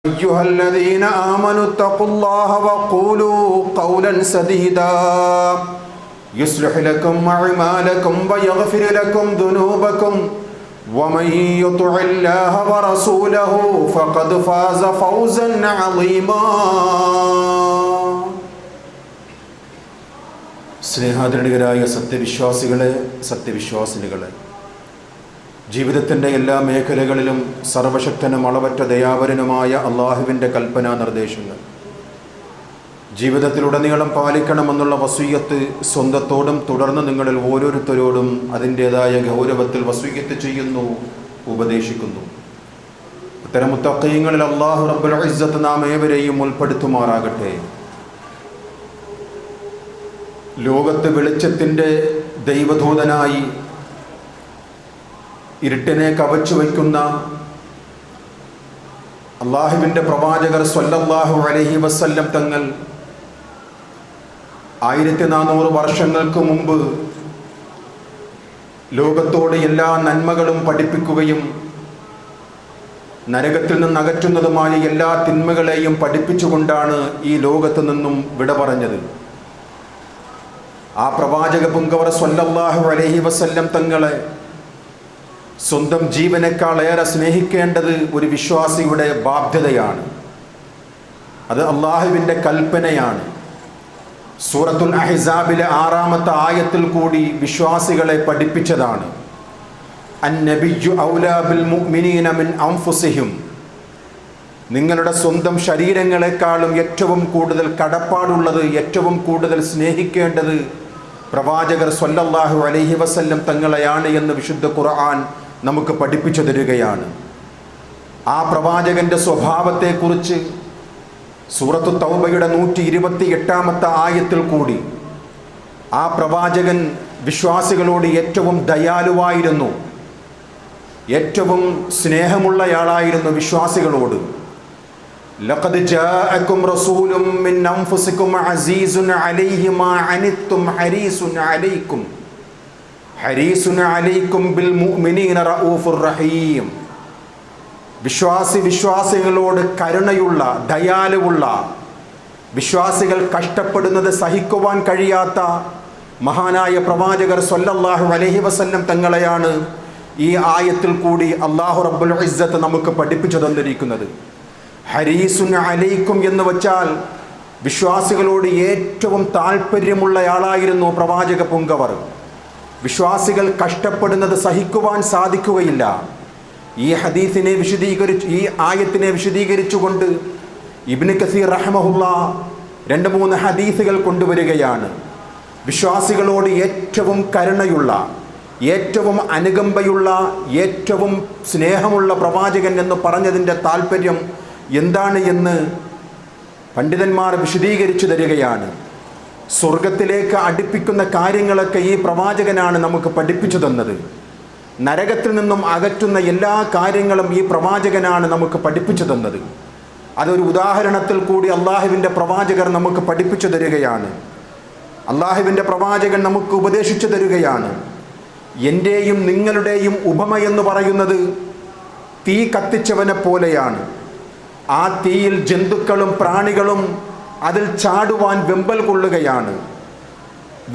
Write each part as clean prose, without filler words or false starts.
أيها الذين آمنوا اتقوا الله وقولوا قولا سديدا يصلح لكم أعمالكم ويغفر لكم ذنوبكم ومن يطع الله ورسوله فقد فاز فوزا عظيما. സ്നേഹാദരണീയരായ സത്യവിശ്വാസികളെ, സത്യവിശ്വാസിനികളെ, ജീവിതത്തിൻ്റെ എല്ലാ മേഖലകളിലും സർവശക്തനും അളവറ്റ ദയാവരനുമായ അള്ളാഹുവിൻ്റെ കൽപ്പനാ നിർദ്ദേശങ്ങൾ ജീവിതത്തിലുടനീളം പാലിക്കണമെന്നുള്ള വസീയത്ത് സ്വന്തത്തോടും തുടർന്ന് നിങ്ങളിൽ ഓരോരുത്തരോടും അതിൻ്റേതായ ഗൗരവത്തിൽ വസീയത്ത് ചെയ്യുന്നു, ഉപദേശിക്കുന്നു. ഇത്തരം മുത്തഖീങ്ങളിൽ അല്ലാഹു റബ്ബുൽ ഇസ്സത്ത് നാം ഏവരെയും ഉൾപ്പെടുത്തുമാറാകട്ടെ. ലോകത്ത് വെളിച്ചത്തിൻ്റെ ദൈവദൂതനായി ഇരുട്ടിനെ കവച്ചു വയ്ക്കുന്ന അള്ളാഹുവിൻ്റെ പ്രവാചകർ സ്വല്ലല്ലാഹു അലൈഹി വസല്ലം തങ്ങൾ 1400 വർഷങ്ങൾക്ക് മുമ്പ് ലോകത്തോട് എല്ലാ നന്മകളും പഠിപ്പിക്കുകയും നരകത്തിൽ നിന്ന് അകറ്റുന്നതുമായ എല്ലാ തിന്മകളെയും പഠിപ്പിച്ചുകൊണ്ടാണ് ഈ ലോകത്ത് നിന്നും വിട പറഞ്ഞത്. ആ പ്രവാചക പുങ്കവർ സ്വല്ലല്ലാഹു അലൈഹി വസല്ലം തങ്ങളെ സ്വന്തം ജീവനേക്കാളേറെ സ്നേഹിക്കേണ്ടത് ഒരു വിശ്വാസിയുടെ ബാധ്യതയാണ്. അത് അള്ളാഹുവിൻ്റെ കൽപ്പനയാണ്. സൂറത്തുൽ അഹ്സാബിലെ 6-ാമത്തെ ആയത്തിൽ കൂടി വിശ്വാസികളെ പഠിപ്പിച്ചതാണ്. അന്നബിയ്യു ഔലാ ബിൽ മുഅ്മിനീന മിൻ അൻഫുസിഹിം. നിങ്ങളുടെ സ്വന്തം ശരീരങ്ങളെക്കാളും ഏറ്റവും കൂടുതൽ കടപ്പാടുള്ളത്, ഏറ്റവും കൂടുതൽ സ്നേഹിക്കേണ്ടത് പ്രവാചകർ സ്വല്ലല്ലാഹു അലൈഹി വസല്ലം തങ്ങളെയാണ് എന്ന് വിശുദ്ധ ഖുർആൻ നമുക്ക് പഠിപ്പിച്ചു തരികയാണ്. ആ പ്രവാചകന്റെ സ്വഭാവത്തെക്കുറിച്ച് സൂറത്തു തൗബയുടെ 128-ാമത്തെ ആയത്തിൽ കൂടി ആ പ്രവാചകൻ വിശ്വാസികളോട് ഏറ്റവും ദയാലുവായിരുന്നു, ഏറ്റവും സ്നേഹമുള്ളയാളായിരുന്നു വിശ്വാസികളോട്. ലഖദ് ജാഅകും റസൂലും മിൻ അൻഫുസികും അസീസുൻ അലൈഹി മാ അനിത്തും ഹരീസുൻ അലൈക്കും ബിൽ മുഅ്മിനീന റഊഫുർ റഹീം. വിശ്വാസികളോട് കരുണയുള്ള, ദയാലുവുള്ള, വിശ്വാസികൾ കഷ്ടപ്പെടുന്നത് സഹിക്കുവാൻ കഴിയാത്ത മഹാനായ പ്രവാചകർ സ്വല്ലല്ലാഹു അലൈഹി വസല്ലം തങ്ങളെയാണ് ഈ ആയത്തിൽ കൂടി അല്ലാഹു റബ്ബുൽ ഇസ്സത്ത് നമുക്ക് പഠിപ്പിച്ചു തന്നിരിക്കുന്നത്. ഹരീസുൻ അലൈക്കും എന്ന് വച്ചാൽ വിശ്വാസികളോട് ഏറ്റവും താല്പര്യമുള്ളയാളായിരുന്നു പ്രവാചക പുങ്കവർ. വിശ്വാസികൾ കഷ്ടപ്പെടുന്നത് സഹിക്കുവാൻ സാധിക്കുകയില്ല. ഈ ആയത്തിനെ വിശദീകരിച്ചുകൊണ്ട് ഇബ്നു കസീർ റഹ്മഹുല്ലാ 2-3 ഹദീസുകൾ കൊണ്ടുവരികയാണ്. വിശ്വാസികളോട് ഏറ്റവും കരുണയുള്ള, ഏറ്റവും അനുകമ്പയുള്ള, ഏറ്റവും സ്നേഹമുള്ള പ്രവാചകൻ എന്ന് പറഞ്ഞതിൻ്റെ താല്പര്യം എന്താണ് എന്ന് പണ്ഡിതന്മാർ വിശദീകരിച്ചു തരികയാണ്. സ്വർഗത്തിലേക്ക് അടുപ്പിക്കുന്ന കാര്യങ്ങളൊക്കെ ഈ പ്രവാചകനാണ് നമുക്ക് പഠിപ്പിച്ചു തന്നത്. നരകത്തിൽ നിന്നും അകറ്റുന്ന എല്ലാ കാര്യങ്ങളും ഈ പ്രവാചകനാണ് നമുക്ക് പഠിപ്പിച്ചു തന്നത്. അതൊരു ഉദാഹരണത്തിൽ കൂടി അള്ളാഹുവിൻ്റെ പ്രവാചകർ നമുക്ക് പഠിപ്പിച്ചു തരികയാണ്. അള്ളാഹുവിൻ്റെ പ്രവാചകൻ നമുക്ക് ഉപദേശിച്ചു തരികയാണ്. എൻ്റെയും നിങ്ങളുടെയും ഉപമ എന്ന് പറയുന്നത് തീ കത്തിച്ചവനെ പോലെയാണ്. ആ തീയിൽ ജന്തുക്കളും പ്രാണികളും അതിൽ ചാടുവാൻ വെമ്പൽ കൊള്ളുകയാണ്.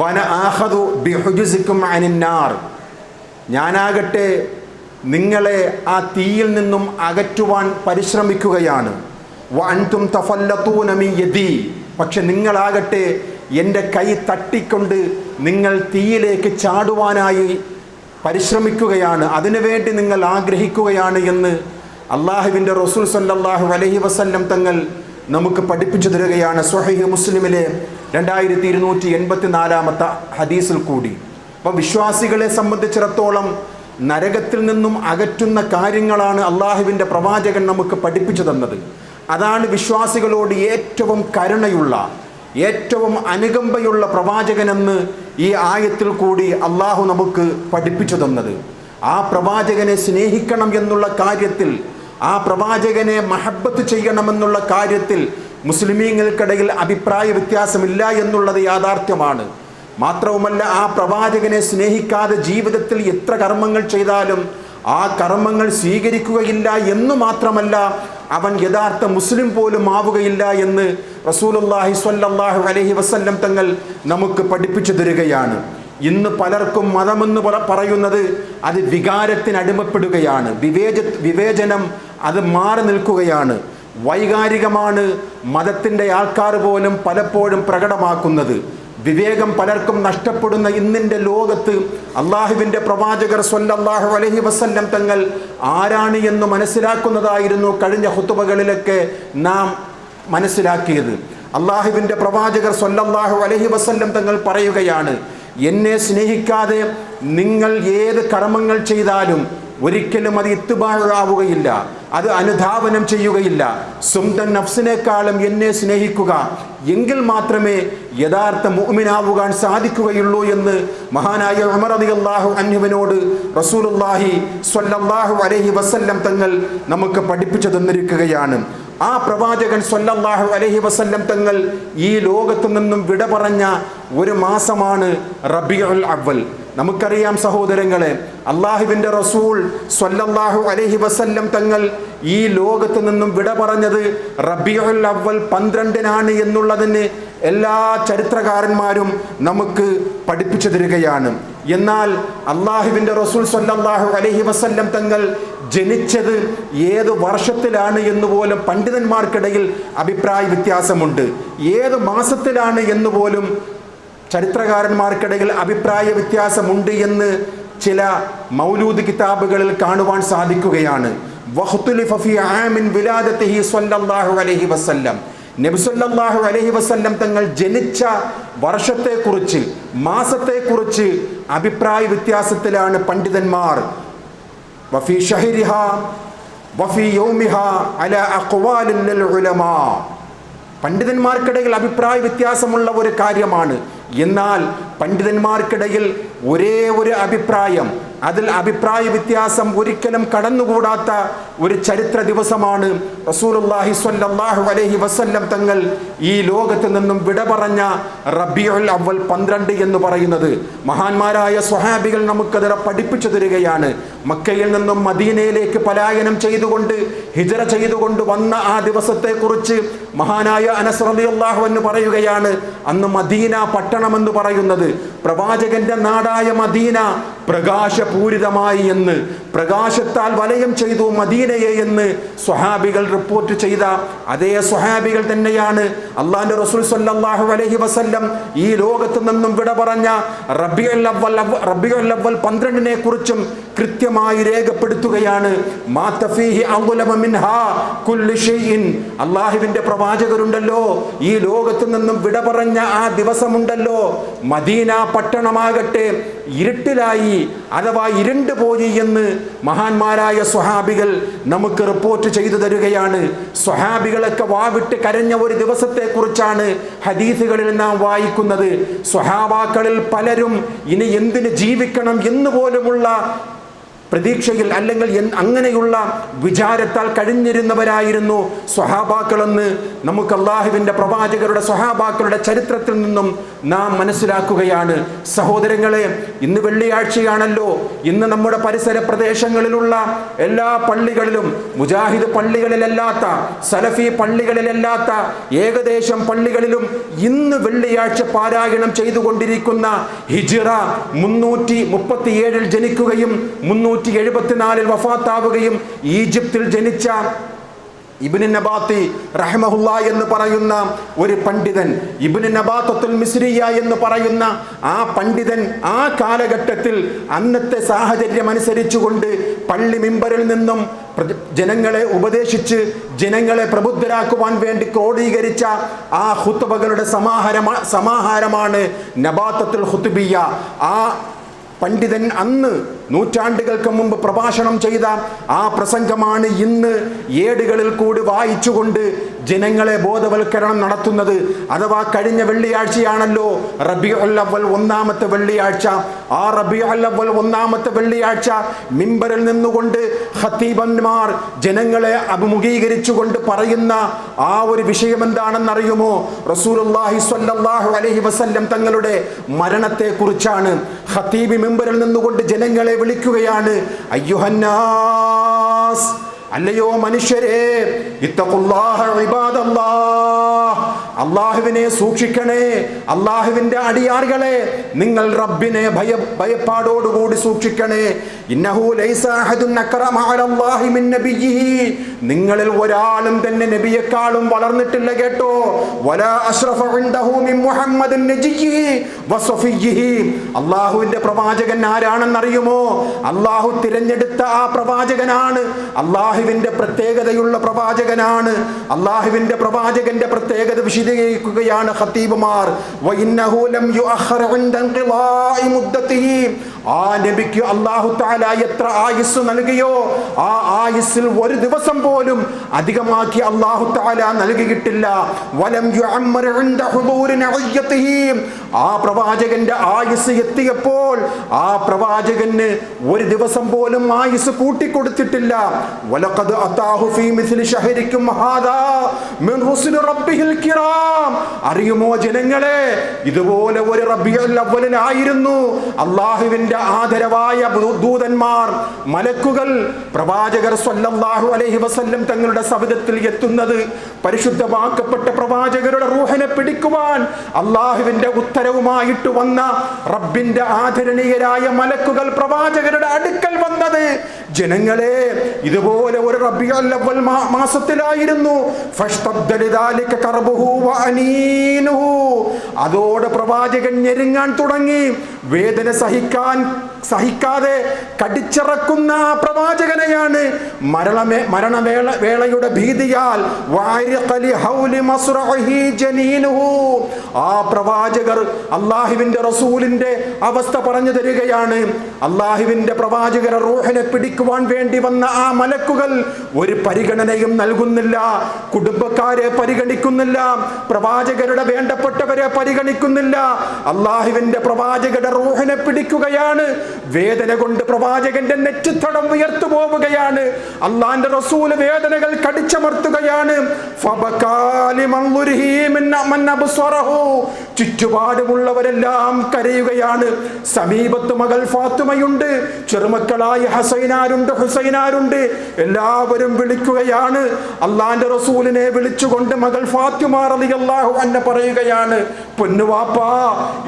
വന ആഹദു ബിഹുജുസിക്കും അനിന്നാർ. ഞാനാകട്ടെ നിങ്ങളെ ആ തീയിൽ നിന്നും അകറ്റുവാൻ പരിശ്രമിക്കുകയാണ്. വഅൻതും തഫല്ലതൂന മിൻ യദി. പക്ഷെ നിങ്ങളാകട്ടെ എൻ്റെ കൈ തട്ടിക്കൊണ്ട് നിങ്ങൾ തീയിലേക്ക് ചാടുവാനായി പരിശ്രമിക്കുകയാണ്, അതിനുവേണ്ടി നിങ്ങൾ ആഗ്രഹിക്കുകയാണ് എന്ന് അള്ളാഹുവിൻ്റെ റസൂൽ സല്ലല്ലാഹു അലൈഹി വസല്ലം തങ്ങൾ നമുക്ക് പഠിപ്പിച്ചു തരികയാണ്. സ്വഹീഹ് മുസ്ലിമിലെ 2284-ാമത്തെ ഹദീസിൽ കൂടി. അപ്പോൾ വിശ്വാസികളെ സംബന്ധിച്ചിടത്തോളം നരകത്തിൽ നിന്നും അകറ്റുന്ന കാര്യങ്ങളാണ് അള്ളാഹുവിൻ്റെ പ്രവാചകൻ നമുക്ക് പഠിപ്പിച്ചു തന്നത്. അതാണ് വിശ്വാസികളോട് ഏറ്റവും കരുണയുള്ള, ഏറ്റവും അനുകമ്പയുള്ള പ്രവാചകനെന്ന് ഈ ആയത്തിൽ കൂടി അള്ളാഹു നമുക്ക് പഠിപ്പിച്ചു തന്നത്. ആ പ്രവാചകനെ സ്നേഹിക്കണം എന്നുള്ള കാര്യത്തിൽ, ആ പ്രവാചകനെ മഹബ്ബത്ത് ചെയ്യണമെന്നുള്ള കാര്യത്തിൽ മുസ്ലിമീങ്ങൾക്കിടയിൽ അഭിപ്രായ വ്യത്യാസമില്ല എന്നുള്ളത് യാഥാർത്ഥ്യമാണ്. മാത്രവുമല്ല, ആ പ്രവാചകനെ സ്നേഹിക്കാതെ ജീവിതത്തിൽ എത്ര കർമ്മങ്ങൾ ചെയ്താലും ആ കർമ്മങ്ങൾ സ്വീകരിക്കുകയില്ല എന്നു മാത്രമല്ല, അവൻ യഥാർത്ഥ മുസ്ലിം പോലും ആവുകയില്ല എന്ന് റസൂലുള്ളാഹി സ്വല്ലല്ലാഹു അലൈഹി വസല്ലം തങ്ങൾ നമുക്ക് പഠിപ്പിച്ചു തരികയാണ്. ഇന്ന് പലർക്കും മതമെന്ന് പറയുന്നത് അത് വികാരത്തിന് അടിമപ്പെടുകയാണ്. വിവേചനം അത് മാറി നിൽക്കുകയാണ്. വൈകാരികമാണ് മതത്തിൻ്റെ ആൾക്കാർ പോലും പലപ്പോഴും പ്രകടമാക്കുന്നത്. വിവേകം പലർക്കും നഷ്ടപ്പെടുന്ന ഇന്നിൻ്റെ ലോകത്ത് അള്ളാഹുവിൻ്റെ പ്രവാചകർ സ്വല്ലല്ലാഹു അലൈഹി വസല്ലം തങ്ങൾ ആരാണ് എന്ന് മനസ്സിലാക്കുന്നതായിരുന്നു കഴിഞ്ഞ ഖുതുബകളിലൊക്കെ നാം മനസ്സിലാക്കിയത്. അള്ളാഹുവിൻ്റെ പ്രവാചകർ സ്വല്ലല്ലാഹു അലൈഹി വസല്ലം തങ്ങൾ പറയുകയാണ്, എന്നെ സ്നേഹിക്കാതെ നിങ്ങൾ ഏത് കർമ്മങ്ങൾ ചെയ്താലും ഒരിക്കലും അത് ഇത്ബാഅാവുകയില്ല, അത് അനുധാവനം ചെയ്യുകയില്ല. സ്വന്തം നഫ്സിനേക്കാളും എന്നെ സ്നേഹിക്കുക, എങ്കിൽ മാത്രമേ യഥാർത്ഥ മുഅ്മിനാവുവാൻ സാധിക്കുകയുള്ളൂ എന്ന് മഹാനായ ഉമർ റളിയല്ലാഹു അൻഹുവിനോട് റസൂലുള്ളാഹി സ്വല്ലല്ലാഹു അലൈഹി വസല്ലം തങ്ങൾ നമുക്ക് പഠിപ്പിച്ചു തന്നിരിക്കുകയാണ്. ആ പ്രവാചകൻ സ്വല്ലല്ലാഹു അലൈഹി വസല്ലം തങ്ങൾ ഈ ലോകത്തു നിന്നും വിട പറഞ്ഞ ഒരു മാസമാണ് റബീഉൽ അവ്വൽ. നമുക്കറിയാം സഹോദരങ്ങളെ, അള്ളാഹുവിൻ്റെ റസൂൽ സ്വല്ലല്ലാഹു അലൈഹി വസല്ലം തങ്ങൾ ഈ ലോകത്തു നിന്നും വിട പറഞ്ഞത് റബീഉൽ അവ്വൽ 12 എന്നുള്ളതിന് എല്ലാ ചരിത്രകാരന്മാരും നമുക്ക് പഠിപ്പിച്ചു തരികയാണ്. എന്നാൽ അള്ളാഹുവിൻ്റെ റസൂൽ സ്വല്ലല്ലാഹു അലൈഹി വസല്ലം തങ്ങൾ ജനിച്ചത് ഏത് വർഷത്തിലാണ് എന്ന് പോലും പണ്ഡിതന്മാർക്കിടയിൽ അഭിപ്രായ വ്യത്യാസമുണ്ട്. ഏത് മാസത്തിലാണ് എന്ന് പോലും ചരിത്രകാരന്മാർക്കിടയിൽ അഭിപ്രായ വ്യത്യാസമുണ്ട് എന്ന് ചില മൗലൂദ് കിതാബുകളിൽ കാണുവാൻ സാധിക്കുകയാണ്. വഖ്തുലിഫ ഫീ ആമിൻ വിലാദതിഹി സ്വല്ലല്ലാഹു അലൈഹി വസല്ലം, നബി സല്ലല്ലാഹു അലൈഹി വസല്ലം തങ്ങൾ ജനിച്ച വർഷത്തെക്കുറിച്ച്, മാസത്തെക്കുറിച്ച് അഭിപ്രായ വ്യത്യാസത്തിലാണ് പണ്ഡിതന്മാർ. വഫീ ഷഹരിഹാ വഫീ യൗമിഹാ അലാ അഖ്വാലിൻ ലിൽ ഉലമാ. പണ്ഡിതന്മാർക്കിടയിൽ അഭിപ്രായ വ്യത്യാസമുള്ള ഒരു കാര്യമാണ്. എന്നാൽ പണ്ഡിതന്മാർക്കിടയിൽ ഒരേ ഒരു അഭിപ്രായം, അതിൽ അഭിപ്രായ വ്യത്യാസം ഒരിക്കലും കടന്നുകൂടാത്ത ഒരു ചരിത്ര ദിവസമാണ് റസൂലുള്ളാഹി സ്വല്ലല്ലാഹു അലൈഹി വസല്ലം തങ്ങൾ ഈ ലോകത്ത് നിന്നും വിട പറഞ്ഞ റബീഉൽ അവ്വൽ 12 എന്ന് പറയുന്നത്. മഹാന്മാരായ സ്വഹാബികൾ നമുക്കതിനെ പഠിപ്പിച്ചു തരികയാണ്. മക്കയിൽ നിന്നും മദീനയിലേക്ക് പലായനം ചെയ്തുകൊണ്ട്, ഹിജ്റ ചെയ്തുകൊണ്ട് വന്ന ആ ദിവസത്തെക്കുറിച്ച് മഹാനായ അനസ് റളിയല്ലാഹു അൻഹു പറയുകയാണ്, അന്ന് മദീന പട്ടണമെന്ന് പറയുന്നത്, പ്രവാചകന്റെ നാടായ മദീന പ്രകാശപൂരിതമായി എന്ന്, പ്രകാശത്താൽ വലയം ചെയ്തു മദീനയെ എന്ന് സ്വഹാബികൾ റിപ്പോർട്ട് ചെയ്ത അതേ സ്വഹാബികൾ തന്നെയാണ് അള്ളാഹുവിന്റെ റസൂൽ സ്വല്ലല്ലാഹു അലൈഹി വസല്ലം ഈ ലോകത്ത് നിന്നും വിട പറഞ്ഞ റബീഉൽ അവ്വൽ 12 കുറിച്ചും കൃത്യമായി രേഖപ്പെടുത്തുകയാണ്. മാത ഫീഹി അദ്ലമ മിൻഹാ കുല്ലു ഷൈഇൻ. അള്ളാഹുവിന്റെ പ്രവാചകരുണ്ടല്ലോ, ഈ ലോകത്ത് നിന്നും വിട പറഞ്ഞ ആ ദിവസമുണ്ടല്ലോ, മദീന പട്ടണമാകട്ടെ ഇരുട്ടിലായി, അഥവാ ഇരുണ്ടു പോയി എന്ന് മഹാന്മാരായ സ്വഹാബികൾ നമുക്ക് റിപ്പോർട്ട് ചെയ്തു തരികയാണ്. സ്വഹാബികളൊക്കെ വാവിട്ട് കരഞ്ഞ ഒരു ദിവസത്തെ കുറിച്ചാണ് ഹദീസുകളിൽ നാം വായിക്കുന്നത്. സ്വഹാബാക്കളിൽ പലരും ഇനി എന്തിന് ജീവിക്കണം എന്ന് പോലുമുള്ള പ്രതീക്ഷയിൽ, അല്ലെങ്കിൽ അങ്ങനെയുള്ള വിചാരത്താൽ കഴിഞ്ഞിരുന്നവരായിരുന്നു സ്വഹാബാക്കളെന്ന് നമുക്ക് അള്ളാഹുവിൻ്റെ പ്രവാചകരുടെ സ്വഹാബാക്കളുടെ ചരിത്രത്തിൽ നിന്നും നാം മനസ്സിലാക്കുകയാണ്. സഹോദരങ്ങളെ, ഇന്ന് വെള്ളിയാഴ്ചയാണല്ലോ. ഇന്ന് നമ്മുടെ പരിസര പ്രദേശങ്ങളിലുള്ള എല്ലാ പള്ളികളിലും, മുജാഹിദ് പള്ളികളിലല്ലാത്ത, സലഫി പള്ളികളിലല്ലാത്ത ഏകദേശം പള്ളികളിലും ഇന്ന് വെള്ളിയാഴ്ച പാരായണം ചെയ്തുകൊണ്ടിരിക്കുന്ന ഹിജ്റ 337 ജനിക്കുകയും 374 വഫാത്താവുകയും ഈജിപ്തിൽ ജനിച്ച ഇബ്നു നബാത്തി റഹ്മഹുല്ലാ എന്ന് പറയുന്ന ഒരു പണ്ഡിതൻ, ഇബ്നു നബാത്തത്തുൽ മിസ്രിയ എന്ന് പറയുന്ന ആ പണ്ഡിതൻ ആ കാലഘട്ടത്തിൽ അന്നത്തെ സാഹചര്യം അനുസരിച്ചുകൊണ്ട് പള്ളി മിമ്പറിൽ നിന്നും ജനങ്ങളെ ഉപദേശിച്ച് ജനങ്ങളെ പ്രബുദ്ധരാക്കുവാൻ വേണ്ടി ക്രോഡീകരിച്ച ആ ഖുത്ബകളുടെ സമാഹാരമാണ് നബാത്തത്തുൽ ഖുത്ബിയ്യ. ആ പണ്ഡിതൻ അന്ന് നൂറ്റാണ്ടുകൾക്ക് മുമ്പ് പ്രഭാഷണം ചെയ്ത ആ പ്രസംഗമാണ് ഇന്ന് ഏടുകളിൽ കൂടി വായിച്ചുകൊണ്ട് ജനങ്ങളെ ബോധവൽക്കരണം നടത്തുന്നത്. അഥവാ കഴിഞ്ഞ വെള്ളിയാഴ്ചയാണല്ലോ റബീഉൽ അവ്വൽ 1 വെള്ളിയാഴ്ച. ആ റബീഉൽ അവ്വൽ 1 വെള്ളിയാഴ്ച മിമ്പറിൽ നിന്നുകൊണ്ട് ഖതീബന്മാർ ജനങ്ങളെ അഭിമുഖീകരിച്ചുകൊണ്ട് പറയുന്ന ആ ഒരു വിഷയം എന്താണെന്നറിയുമോ? റസൂലുള്ളാഹി സ്വല്ലല്ലാഹു അലൈഹി വസല്ലം തങ്ങളുടെ മരണത്തെ കുറിച്ചാണ്. ഖതീബ് മിമ്പറിൽ നിന്നുകൊണ്ട് ജനങ്ങളെ വിളിക്കുകയാണ്. അയ്യുഹന്നാസ്, അല്ലയോ മനുഷ്യരെ, ഇത്തഖുല്ലാഹ ഇബാദല്ലാഹ്, അല്ലാഹുവിനെ സൂക്ഷിക്കണേ, അല്ലാഹുവിന്റെ അടിയാറുകളെ നിങ്ങൾ റബ്ബിനെ ഭയപ്പാടോടുകൂടി സൂക്ഷിക്കണേ. ഇന്നഹു ലൈസ അഹദുൻ അക്റമ അലല്ലാഹി മിൻ നബിയ്യിഹി, നിങ്ങളിൽ ഒരാളും തന്നെ നബിയെക്കാളും വളർന്നിട്ടില്ല കേട്ടോ. വലാ അശ്റഫ ഇൻദഹു മിൻ മുഹമ്മദിൻ നജിയ്യിഹി വസഫിയ്യിഹി, അല്ലാഹുവിന്റെ പ്രവാചകൻ ആരാണെന്നറിയുമോ? അല്ലാഹു തിരഞ്ഞെടുത്ത ആ പ്രവാചകനാണ്, അല്ലാഹുവിന്റെ പ്രത്യേകതയുള്ള പ്രവാചകനാണ്. അല്ലാഹുവിന്റെ പ്രവാചകന്റെ പ്രത്യേകത വിശദീകരിക്കുകയാണ് ഖതീബുമാർ. വഇന്നഹു ലം യുഅഖർ ഇൻദ ഇൻഖിളാഇ മുദ്ദതിഹി, ആ നബിക്ക് അല്ലാഹു തആല എത്ര ആയുസ് നൽകിയോ ആ ആയുസ്സിൽ ഒരു ദിവസം പോലും അധികമാക്കി അല്ലാഹു തആല നൽകിയിട്ടില്ല. വലം യുഅമ്മർ ഇൻദ ഹുദൂരി നഅയ്യതിഹി, ആ പ്രവാചകന്റെ ആയുസ് എത്തിയപ്പോൾ ആ പ്രവാചകന് ഒരു ദിവസം പോലും ആയുസ് കൂട്ടിക്കൊടുത്തിട്ടില്ല. വലഖദ് അതാഹു ഫീ മിസ്ലി ശഹരിക്കും ഹാദാ മിൻ റുസുൽ റബ്ബിഹിൽ കിറാം, അറിയുമോ ജനങ്ങളെ, ഇതുപോലെ ഒരു റബീഉൽ അവ്വലിലായിരുന്നു അല്ലാഹുവിന്റെ ആദരവായ ദൂതന്മാർ, മലക്കുകൾ, പ്രവാചകർ സ്വല്ലല്ലാഹു അലൈഹി വസല്ലം തങ്ങളുടെ സവിധത്തിൽ എത്തുന്നത്. പരിശുദ്ധമാക്കപ്പെട്ട പ്രവാചകരുടെ റൂഹിനെ പിടിക്കുവാൻ അല്ലാഹുവിന്റെ ഉത്തരവുമായിട്ട് വന്ന റബ്ബിന്റെ ആദരണീയരായ മലക്കുകൾ പ്രവാചകരുടെ അടുക്കൽ വന്നത്. ജനങ്ങളെ, ഇതുപോലെ ഒരു റബീഉൽ അവ്വൽ മാസത്തിലായിരുന്നു. ഫഷ്തദ്ദലിദാലിക കർബുഹു വഅനീനുഹു, അതോടെ പ്രവാചകൻ ഞെരുങ്ങാൻ തുടങ്ങി. വേദന സഹിക്കാതെ കടിച്ചിറക്കുന്ന ആ പ്രവാചകനെയാണ് മരണവേളയുടെ ഭീതിയാൽ ആ പ്രവാചകർ അല്ലാഹുവിന്റെ റസൂലിന്റെ അവസ്ഥ പറഞ്ഞു തരികയാണ്. അല്ലാഹുവിന്റെ പ്രവാചകരെ റൂഹിനെ പിടിക്കുവാൻ വേണ്ടി വന്ന ആ മലക്കുകൾ ഒരു പരിഗണനയും നൽകുന്നില്ല, കുടുംബക്കാരെ പരിഗണിക്കുന്നില്ല, പ്രവാചകരുടെ വേണ്ടപ്പെട്ടവരെ പരിഗണിക്കുന്നില്ല. അല്ലാഹുവിന്റെ പ്രവാചകരുടെ റൂഹിനെ പിടിക്കുകയാണ്. വേദന കൊണ്ട് പ്രവാചകന്റെ നെറ്റിത്തടം ഉയർത്തു പോവുകയാണ്. അല്ലാഹുവിന്റെ റസൂൽ വേദനകൾ കടിച്ചമർത്തുകയാണ്. ചുറ്റുപാടുമുള്ളവരെല്ലാം കരയുകയാണ്. സമീപത്ത് മകൾ ഫാത്തിമയുണ്ട്, ചെറുമക്കളായ ഹസൈനാരുണ്ട്, ഹുസൈനാരുണ്ട്, എല്ലാവരും വിളിക്കുകയാണ്. അല്ലാഹുവിന്റെ റസൂലിനെ വിളിച്ചുകൊണ്ട് മകൾ ഫാത്തിമ റളിയല്ലാഹു അൻഹ പറയുകയാണ്, പൊന്നുവാപ്പാ,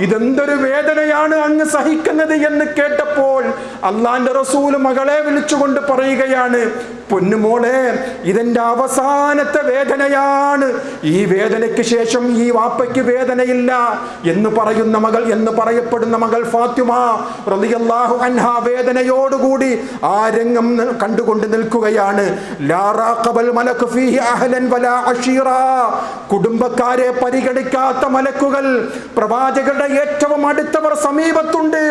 ഇതെന്തൊരു വേദനയാണ് അങ്ങ് സഹിക്കുന്നത് എന്ന് കേട്ടപ്പോൾ അല്ലാഹുവിന്റെ റസൂൽ മകളെ വിളിച്ചുകൊണ്ട് പറയുകയാണ്, പൊന്നുമോളെ, ഇതെന്റെ അവസാനത്തെ വേദനയാണ്. ഈ വേദനയ്ക്ക് ശേഷം ഈ വാപ്പയ്ക്ക് വേദനയില്ല എന്ന് പറയപ്പെടുന്ന മകൾ ഫാത്തിമ റളിയല്ലാഹു അൻഹ വേദനയോടുകൂടി ആ രംഗം കണ്ടുകൊണ്ട് നിൽക്കുകയാണ്. ലാ റാഖബൽ മലക് ഫീഹി അഹ്ലൻ വലാ അശീറ, കുടുംബക്കാരെ പരിഗണിക്കാത്ത മലക്കുകൾ, പ്രവാചകരുടെ ഏറ്റവും അടുത്തവർ സമീപത്തുണ്ട്,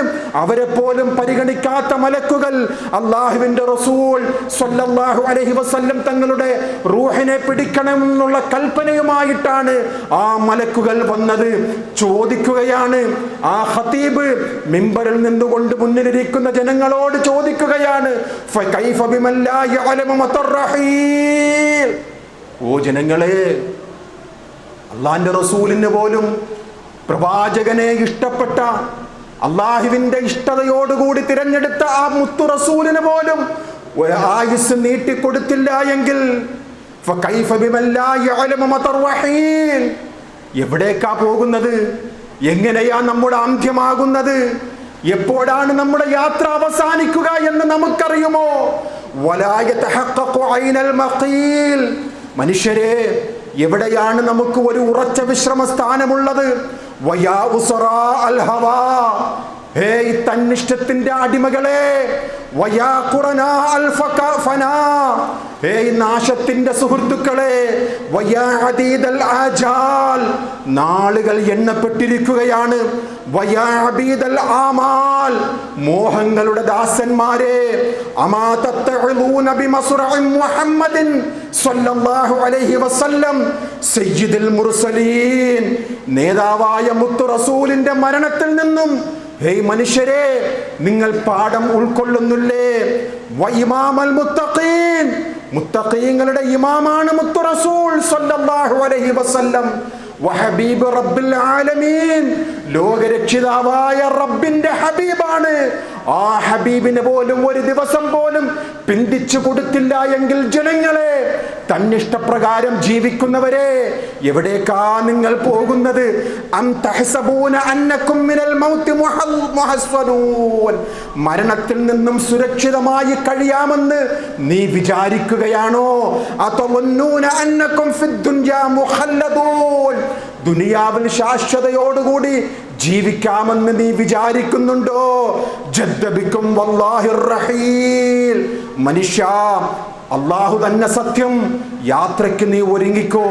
അവരെ പോലും പരിഗണിക്കാത്ത മലക്കുകൾ അല്ലാഹുവിന്റെ റസൂൽ സ്വല്ലല്ലാഹു അലൈഹി വസല്ലം തങ്ങളുടെ റൂഹിനെ പിടിക്കണമെന്നുള്ള കൽപ്പനയുമായിട്ടാണ് ആ മലക്കുകൾ വന്നത്. ചോദിക്കുകയാണ്, ആ ഖതീബ് മിമ്പറിൽ നിന്നുകൊണ്ട് മുന്നിലിരിക്കുന്ന ജനങ്ങളോട് ചോദിക്കുകയാണ്, ഫകൈഫ ബിമൻ ലാ യഅലമു മതർറഹീൽ, ഓ ജനങ്ങളെ, അല്ലാഹുവിന്റെ റസൂലിന് പോലും പ്രവാചകനെ ഇഷ്ടപ്പെട്ട അല്ലാഹുവിന്റെ ഇഷ്ടതയോടുകൂടി തിരഞ്ഞെടുത്ത ആ മുത്തു റസൂലിന് പോലും ഒരു ആയുസ് നീട്ടിക്കൊടുത്തില്ല എങ്കിൽ എവിടേക്കാ പോകുന്നത്? എങ്ങനെയാ നമ്മുടെ അന്ത്യമാകുന്നത്? എപ്പോഴാണ് നമ്മുടെ യാത്ര അവസാനിക്കുക എന്ന് നമുക്കറിയുമോ? മനുഷ്യരെ, എവിടെയാണ് നമുക്ക് ഒരു ഉറച്ച വിശ്രമ സ്ഥാനമുള്ളത്? തന്നിഷ്ടത്തിന്റെ അടിമകളെ, നാശത്തിന്റെ സുഹൃത്തുക്കളെ, നാളുകൾ എണ്ണപ്പെട്ടിരിക്കുകയാണ്. മോഹങ്ങളുടെ ദാസന്മാരെ, നേതാവായ മുത്തു റസൂലിന്റെ മരണത്തിൽ നിന്നും ഹേയ് മനുഷ്യരെ, നിങ്ങൾ പാഠം ഉൾക്കൊള്ളുന്നില്ലേ? മുത്തഖീങ്ങളുടെ ഇമാമാണ് മുത്തു റസൂൽ സ്വല്ലല്ലാഹു അലൈഹി വസല്ലം. വഹബീബ് റബ്ബിൽ ആലമീൻ, ലോകരക്ഷിതാവായ റബ്ബിന്റെ ഹബീബാണ്. ആ ഹബീബിന് പോലും ഒരു ദിവസം പോലും പിന്തിച്ചു കൊടുത്തില്ല എങ്കിൽ ജനങ്ങളെ, തന്നിഷ്ടപ്രകാരം ജീവിക്കുന്നവരെ, എവിടേക്കാ നിങ്ങൾ പോകുന്നത്? അം തഹ്സബൂന അന്നകും മിനൽ മൗതി മുഹസ്സനൂൻ, മരണത്തിൽ നിന്നും സുരക്ഷിതമായി കഴിയാമെന്ന് നീ വിചാരിക്കുകയാണോ? അതവന്നൂന അന്നകും ഫിദ്ദുനിയാ മുഖല്ലദൂൻ, ദുനിയാവിൽ ശാശ്വതയോടുകൂടി ജീവിക്കാമെന്ന് നീ വിചാരിക്കുന്നുണ്ടോ? ജദ്ദബിക്കും വല്ലാഹിർ റഹീൽ, മനുഷ്യ, അല്ലാഹു തന്നെ സത്യം. യാത്രയ്ക്ക് നീ ഒരുങ്ങിക്കോ,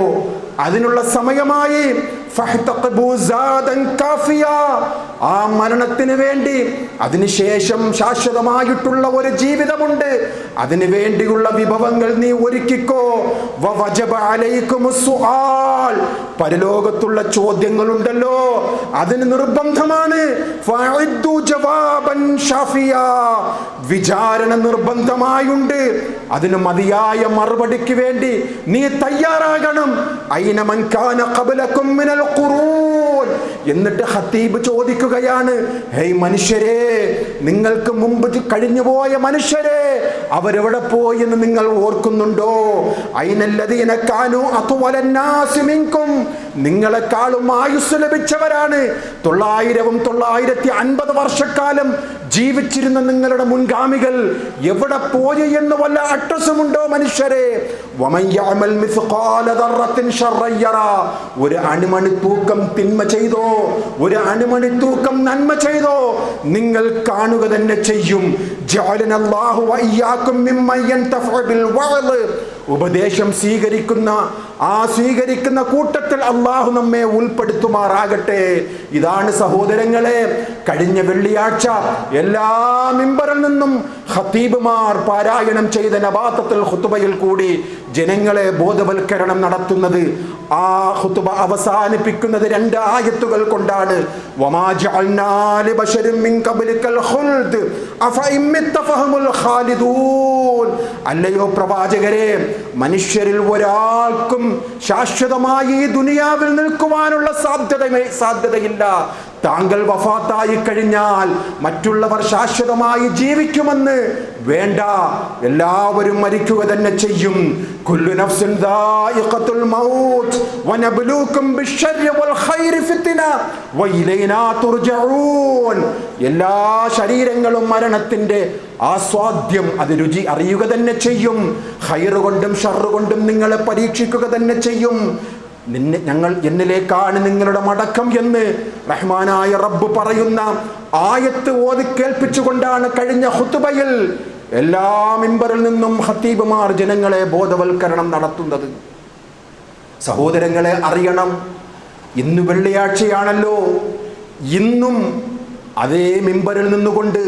അതിനുള്ള സമയമായി. ആ മരണത്തിന് വേണ്ടി അതിനുശേഷം ശാശ്വതമായിട്ടുള്ള ഒരു ജീവിതമുണ്ട്, അതിനു വേണ്ടിയുള്ള വിഭവങ്ങൾ നീ ഒരുക്കിക്കോ. പരലോകത്തുള്ള ചോദ്യങ്ങളുണ്ടല്ലോ, അതിന് നിർബന്ധമാണ്. വിചാരണ നിർബന്ധമായുണ്ട്, അതിന് മതിയായ മറുപടിക്ക് വേണ്ടി നീ തയ്യാറാകണം. ഐന മൻ കാന ഖബ്ലകും മിനൽ ഖുറൂൻ, എന്നിട്ട് ഖതീബ് ചോദിക്കുകയാണ്, ഹേയ് മനുഷ്യരെ, നിങ്ങൾക്ക് മുമ്പ് കഴിഞ്ഞുപോയ മനുഷ്യരെ, അവരെവിടെ പോയി എന്ന് നിങ്ങൾ ഓർക്കുന്നുണ്ടോ? ഐനല്ലദീന കാനൂ അത്വലന്നാസി മിൻകും, നിങ്ങളെക്കാളും ആയുസ് ലഭിച്ചവരാണ്. 950 വർഷക്കാലം ജീവിച്ചിരുന്ന നിങ്ങളുടെ മുൻഗാമികൾ എവിടെ പോയി എന്ന് വല്ല അഡ്രസ്സുമുണ്ടോ മനുഷ്യരെ? വമൻ യഅമൽ മിസ്ഖാല ദർറത്തിൻ ശർറൻ യറാ, ഒരു അണുമണി തൂക്കം തിന്മ ചെയ്തോ, ഒരു അണുമണി തൂക്കം നന്മ ചെയ്തോ, നിങ്ങൾ കാണുക തന്നെ ചെയ്യും. ജഅലനല്ലാഹു വഇയ്യാകും മിമ്മൻ യൻതഫഉ ബിൽ വഅദ്, ഉപദേശം സ്വീകരിക്കുന്ന കൂട്ടത്തിൽ അള്ളാഹു നമ്മെ ഉൾപ്പെടുത്തുമാറാകട്ടെ. ഇതാണ് സഹോദരങ്ങളെ, കഴിഞ്ഞ വെള്ളിയാഴ്ച എല്ലാ മിമ്പറിൽ നിന്നും ഖതീബുമാർ പാരായണം ചെയ്ത നബാത്തത്തുൽ ഖുതുബയിൽ കൂടി ജനങ്ങളെ ബോധവൽക്കരണം നടത്തുന്നത്. ആ ഖുതുബ അവസാനിപ്പിക്കുന്നത് 2 ആയത്തുകൾ കൊണ്ടാണ്. വമാ ജഅൽനാ ലിബശരിൻ മിൻ ഖബ്ലിക്കൽ ഖുൽദ് അഫഇൻ മിത്ത ഫഹുൽ ഖാലിദൂൻ, അല്ലയോ പ്രവാചകരെ, മനുഷ്യരിൽ ഒരാൾക്കും ശാശ്വതമായി ഈ ദുനിയാവിൽ നിൽക്കുവാനുള്ള സാധ്യതയില്ല. താങ്കൾ വഫാത്തായി കഴിഞ്ഞാൽ മറ്റുള്ളവർ ശാശ്വതമായി ജീവിക്കുമെന്ന് വേണ്ട, എല്ലാവരും മരിക്കുക തന്നെ ചെയ്യും. കുല്ലു നഫ്സിൻ ദായിഖത്തുൽ മൗത്ത് വനബ്ലൂകും ബിശ്ശർരി വൽ ഖൈരി ഫിത്ന വഇലൈനാ തുർജഊൻ, എല്ലാ ശരീരങ്ങളും മരണത്തിന്റെ ആസ്വാദ്യം, അത് രുചി അറിയുക തന്നെ ചെയ്യും. ഖൈറ് കൊണ്ടും ഷർറ് കൊണ്ടും നിങ്ങളെ പരീക്ഷിക്കുക തന്നെ ചെയ്യും. എന്നിലേക്കാണ് നിങ്ങളുടെ മടക്കം എന്ന് റഹ്മാനായ റബ്ബ് പറയുന്ന ആയത്ത് ഓതി കേൾപ്പിച്ചുകൊണ്ടാണ് കഴിഞ്ഞ ഖുതുബയിൽ എല്ലാ മിമ്പറിൽ നിന്നും ഖതീബുമാർ ജനങ്ങളെ ബോധവൽക്കരണം നടത്തുന്നത്. സഹോദരങ്ങളെ, അറിയണം, ഇന്ന് വെള്ളിയാഴ്ചയാണല്ലോ. ഇന്നും അതേ മിമ്പറിൽ നിന്നുകൊണ്ട്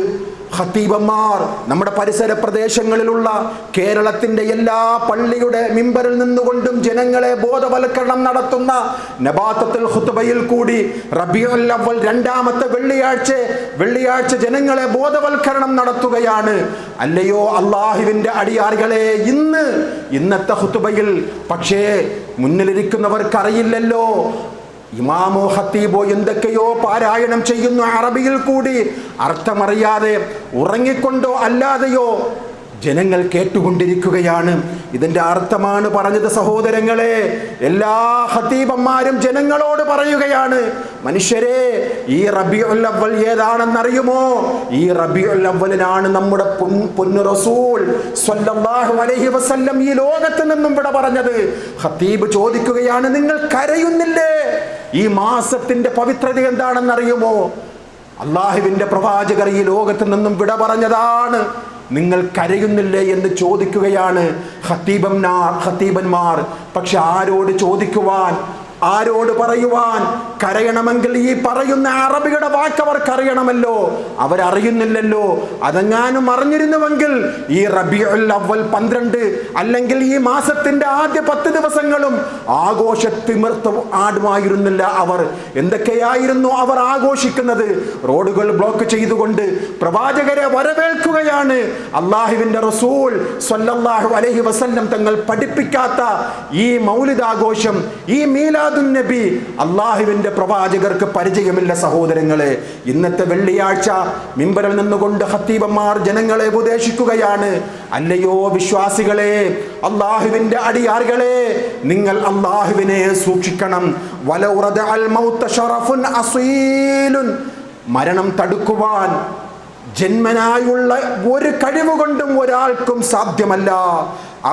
ഖതീബന്മാർ നമ്മുടെ പരിസര പ്രദേശങ്ങളിലുള്ള കേരളത്തിന്റെ എല്ലാ പള്ളിയുടെ മിമ്പറിൽ നിന്നുകൊണ്ടും ജനങ്ങളെ ബോധവൽക്കരണം നടത്തുന്ന നബാത്തത്തുൽ ഖുതുബയിൽ കൂടി റബീഉൽ അവ്വൽ 2ാമത്തെ വെള്ളിയാഴ്ച ജനങ്ങളെ ബോധവൽക്കരണം നടത്തുകയാണ്. അല്ലയോ അല്ലാഹുവിന്റെ അടിയാറുകളെ, ഇന്നത്തെ ഖുതുബയിൽ പക്ഷേ മുന്നിലിരിക്കുന്നവർക്കറിയില്ലല്ലോ, ഇമാമോ ഖതീബോ എന്തൊക്കെയോ പാരായണം ചെയ്യുന്നു അറബിയിൽ കൂടി, അർത്ഥമറിയാതെ ഉറങ്ങിക്കൊണ്ടോ അല്ലാതെയോ ജനങ്ങൾ കേട്ടുകൊണ്ടിരിക്കുകയാണ്. ഇതിന്റെ അർത്ഥമാണ് പറഞ്ഞത്. സഹോദരങ്ങളെ, എല്ലാ ഖതീബന്മാരും ജനങ്ങളോട് പറയുകയാണ്, മനുഷ്യരെ, ഈ റബീഉൽ അവ്വൽ ഏതാണെന്നറിയുമോ? ഈ റബീഉൽ അവ്വലിനാണ് നമ്മുടെ പൊന്നു റസൂൽ സ്വല്ലല്ലാഹു അലൈഹി വസല്ലം ഈ ലോകത്ത് നിന്നും വിട പറഞ്ഞത്. ഖതീബ് ചോദിക്കുകയാണ്, നിങ്ങൾ കരയുന്നില്ലേ? ഈ മാസത്തിന്റെ പവിത്രത എന്താണെന്നറിയുമോ? അല്ലാഹുവിന്റെ പ്രവാചകർ ഈ ലോകത്ത് നിന്നും വിട പറഞ്ഞതാണ്, നിങ്ങൾ കരയുന്നില്ലേ എന്ന് ചോദിക്കുകയാണ് ഖതീബന്മാർ. പക്ഷെ ആരോട് ചോദിക്കുവാൻ, ആരോട് പറയുവാൻ? കരയണമെങ്കിൽ ഈ പറയുന്ന അറബിയുടെ വാക്ക് അവർക്കറിയണമല്ലോ, അവരറിയുന്നില്ലല്ലോ. അതെങ്ങാനും അറിഞ്ഞിരുന്നുവെങ്കിൽ ഈ റബീഉൽ അവ്വൽ 12 അല്ലെങ്കിൽ ഈ മാസത്തിന്റെ ആദ്യ 10 ദിവസങ്ങളും ആഘോഷത്തിമിർത്ത് ആടുമായിരുന്നില്ല അവർ. എന്തൊക്കെയായിരുന്നു അവർ ആഘോഷിക്കുന്നത്? റോഡുകൾ ബ്ലോക്ക് ചെയ്തുകൊണ്ട് പ്രവാചകരെ വരവേൽക്കുകയാണ്. അള്ളാഹുവിന്റെ റസൂൽ സ്വല്ലല്ലാഹു അലൈഹി വസല്ലം തങ്ങൾ പഠിപ്പിക്കാത്ത ഈ മൗലിദാഘോഷം, ഈ മീലാദുൻ നബി അള്ളാഹുവിന്റെ പ്രവാചകർക്ക് പരിചയമില്ല സഹോദരങ്ങളെ. ഇന്നത്തെ വെള്ളിയാഴ്ച മിമ്പറിൽ നിന്നുകൊണ്ട് ഖത്തീബന്മാർ ജനങ്ങളെ ഉപദേശിക്കുകയാണ്. അല്ലയോ വിശ്വാസികളെ, അള്ളാഹുവിന്റെ അടിയാറുകളെ, നിങ്ങൾ അള്ളാഹുവിനെ സൂക്ഷിക്കണം. വലൗ റദഅൽ മൗത ശറഫുൻ അസീലുൻ, മരണം തടുക്കുവാൻ ജന്മനായുള്ള ഒരു കഴിവുകൊണ്ടും ഒരാൾക്കും സാധ്യമല്ല.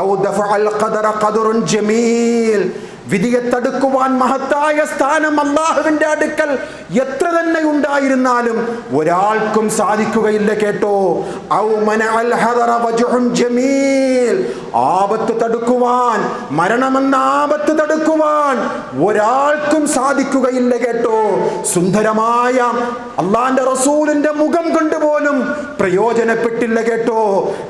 ഔ ദഫഅൽ ഖദറ ഖദറുൻ ജമീൽ, വിധിയെ തടുക്കുവാൻ മഹത്തായ സ്ഥാനം അല്ലാഹുവിന്റെ അടുക്കൽ എത്ര തന്നെ ഉണ്ടായിരുന്നാലും ഒരാൾക്കും സാധിക്കുകയില്ല കേട്ടോ. ഔ മനഅൽ ഹദറ വജ്ഉൻ ജമീൽ, ആപത്ത് തടുക്കുവാൻ, മരണമെന്ന ആപത്ത് തടുക്കുവാൻ ഒരാൾക്കും സാധിക്കുകയില്ല കേട്ടോ. സുന്ദരമായ അള്ളാന്റെ റസൂലിന്റെ മുഖം കൊണ്ടുപോലും പ്രയോജനപ്പെട്ടില്ല കേട്ടോ.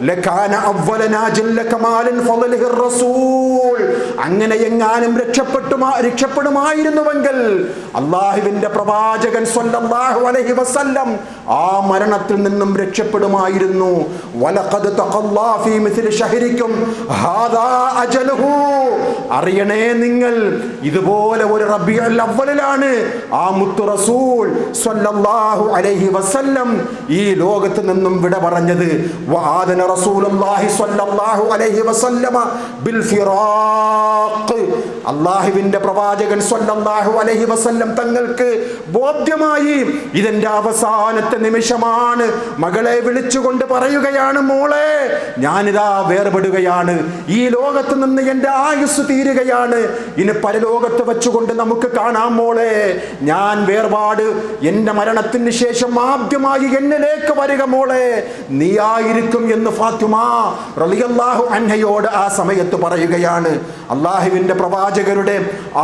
ലകാന അവ്വല നാജിൽ ലകമാലിൻ ഫളലിഹിർ റസൂൽ, അങ്ങനെ എങ്ങാനും രക്ഷപ്പെടുമായിരുന്നുവെങ്കിൽ അള്ളാഹുവിന്റെ പ്രവാചകൻ സ്വല്ലല്ലാഹു അലൈഹി വസല്ലം ആ മരണത്തിൽ നിന്നും രക്ഷപ്പെടുമായിരുന്നു. വലഖദ് തഖല്ലാ ഫീ മിസ്ലി ശഹരിക്കും ഹാദാ അജലുഹു, അറിയണേ നിങ്ങൾ, ഇതുപോലെ ഒരു റബീഉൽ അവ്വലിലാണ് ആ മുത്തു റസൂൽ സ്വല്ലല്ലാഹു അലൈഹി വസല്ലം ഈ ലോകത്ത് നിന്നും വിട പറഞ്ഞത്. വആദന റസൂലുള്ളാഹി സ്വല്ലല്ലാഹു അലൈഹി വസല്ലമ ബിൽ ഫിറാഖ്, അള്ളാഹുവിന്റെ പ്രവാചകൻ സ്വല്ലല്ലാഹു അലൈഹി വസല്ലം തങ്ങൾക്ക് ബോധ്യമായി ഇതെന്റെ അവസാനത്തെ നിമിഷമാണ്. മകളെ വിളിച്ചുകൊണ്ട് പറയുകയാണ്, മോളെ ഞാനിതാ വേർപെടുകയാണ്, ഈ ലോകത്ത് നിന്ന് എന്റെ ആയുസ് തീരുകയാണ്, ഇനി പരലോകത്ത് വെച്ചുകൊണ്ട് നമുക്ക് കാണാം മോളെ. ഞാൻ വേർപാട് എന്റെ മരണത്തിന് ശേഷം ആദ്യമായി എന്നിലേക്ക് വരിക മോളെ, നീയായിരിക്കും എന്ന് ഫാത്തിമ റളിയല്ലാഹു അൻഹയോട് ആ സമയത്ത് പറയുകയാണ്. അള്ളാഹുവിന്റെ പ്രവാചകരുടെ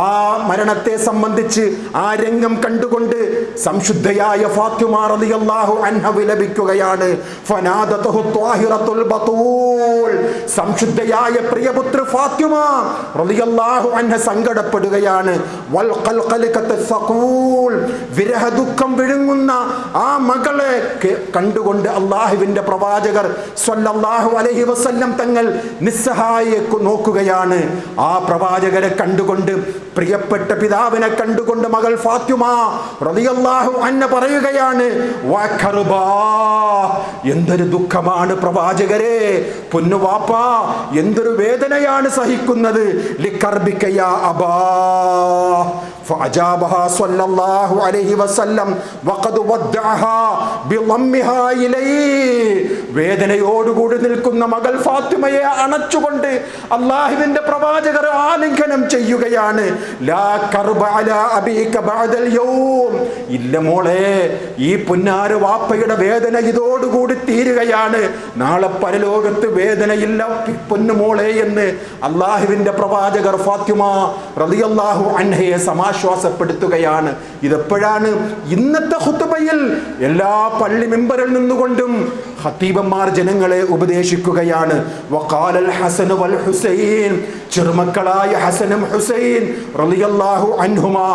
ആ മരണത്തെ സംബന്ധിച്ച് ആ രംഗം കണ്ടുകൊണ്ട് സംശുദ്ധയായ ഫാത്തിമ റളിയല്ലാഹു അൻഹ വിലപിക്കുകയാണ്. ഫനാദതഹു ത്വാഹിറത്തുൽ ബതൂൽ, സംശുദ്ധയായ പ്രിയപുത്രി ഫാത്തിമ റളിയല്ലാഹു അൻഹ സങ്കടപ്പെടുകയാണ്. വൽ ഖൽഖലകത സഖൂൽ, വിരഹ ദുഃഖം വിഴുങ്ങുന്ന ആ മകളെ കണ്ടുകൊണ്ട് അള്ളാഹുവിന്റെ പ്രവാചകർ സ്വല്ലല്ലാഹു അലൈഹി വസല്ലം തങ്ങൾ നിസ്സഹായെ നോക്കുകയാണ്. ആ പ്രവാചകരെ കണ്ടുകൊണ്ട്, പ്രിയപ്പെട്ട പിതാവിനെ കണ്ടുകൊണ്ട് മകൾ ഫാത്തിമ റളിയല്ലാഹു അൻഹ പറയുകയാണ്, വഖർബാ, എന്തൊരു ദുഃഖമാണ് പ്രവാചകരെ, പൊന്നുവാപ്പ എന്തൊരു വേദനയാണ് സഹിക്കുന്നത്. ലികർബിക യാ അബാ ഫഅജാബഹാ സ്വല്ലല്ലാഹു അലൈഹി വസല്ലം വഖദ് വദ്ദഅഹാ ബിളമ്മിഹാ ഇലൈഹി, വേദനയോടുകൂടി നിൽക്കുന്ന മകൾ ഫാത്തിമയെ അണച്ചുകൊണ്ട് അല്ലാഹുവിന്റെ പ്രവാചകർ ആലിംഗനം ചെയ്യുകയാണ്. ലാ കർബ അലാ അബീക ബഅദൽ യൗം, ഇല്ല മോളെ, ഈ പുന്നാര വാപ്പയുടെ വേദന ഇതോടുകൂടി തീരുകയാണ്, നാളെ പരലോകത്ത് വേദനയില്ല പൊന്നുമോളെ എന്ന് അല്ലാഹുവിന്റെ പ്രവാചകർ ഫാത്തിമ റളിയല്ലാഹു അൻഹയെ സമാശ്വാസപ്പെടുത്തുകയാണ്. ഇതെപ്പോഴാണ്? ഇന്നത്തെ ഖുത്ബയിൽ എല്ലാ പള്ളി മിമ്പറിൽ നിന്നുകൊണ്ടും ഖത്തീബന്മാർ ജനങ്ങളെ ഉപദേശിക്കുകയാണ്. വഖാലൽ ഹസൻ വൽ ഹുസൈൻ, ചെറുമക്കളായ ഹസനും ഹുസൈൻ റളിയല്ലാഹു അൻഹുമാ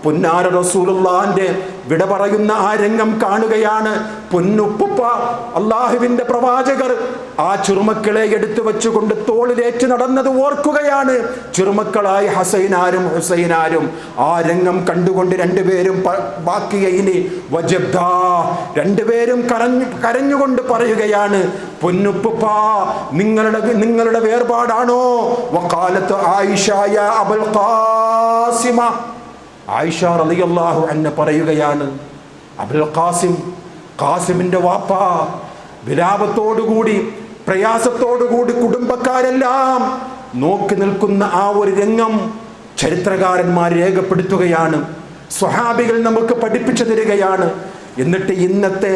പൊന്നാര റസൂലുള്ളാഹിന്റെ വിട പറയുന്ന ആ രംഗം കാണുകയാണ്. പൊന്നുപ്പ അള്ളാഹുവിന്റെ പ്രവാചകർ ആ ചെറുമക്കളെ എടുത്തു വെച്ചുകൊണ്ട് തോളിലേറ്റ് നടന്നത് ഓർക്കുകയാണ്. ചെറുമക്കളായ ഹസൈനാരും ഹുസൈനാരും ആ രംഗം കണ്ടുകൊണ്ട് രണ്ടുപേരും ബാക്കിയൈനി വജബ്ദാ, രണ്ടുപേരും കരഞ്ഞുകൊണ്ട് പറയുകയാണ്, പൊന്നുപ്പ നിങ്ങളുടെ വേർപാടാണോ? വഖാലത്ത് ആയിഷ യാ അബുൽ ഖാസിമ, ആയിഷ റളിയല്ലാഹു അൻഹ പറയുകയാണ്, അബുൽ ഖാസിം, ഖാസിമിന്റെ വാപ്പ, വിലാപത്തോടുകൂടി പ്രയാസത്തോടുകൂടി കുടുംബക്കാരെല്ലാം നോക്കി നിൽക്കുന്ന ആ ഒരു രംഗം ചരിത്രകാരന്മാർ രേഖപ്പെടുത്തുകയാണ്, സ്വഹാബികൾ നമുക്ക് പഠിപ്പിച്ചു തരികയാണ്. എന്നിട്ട് ഇന്നത്തെ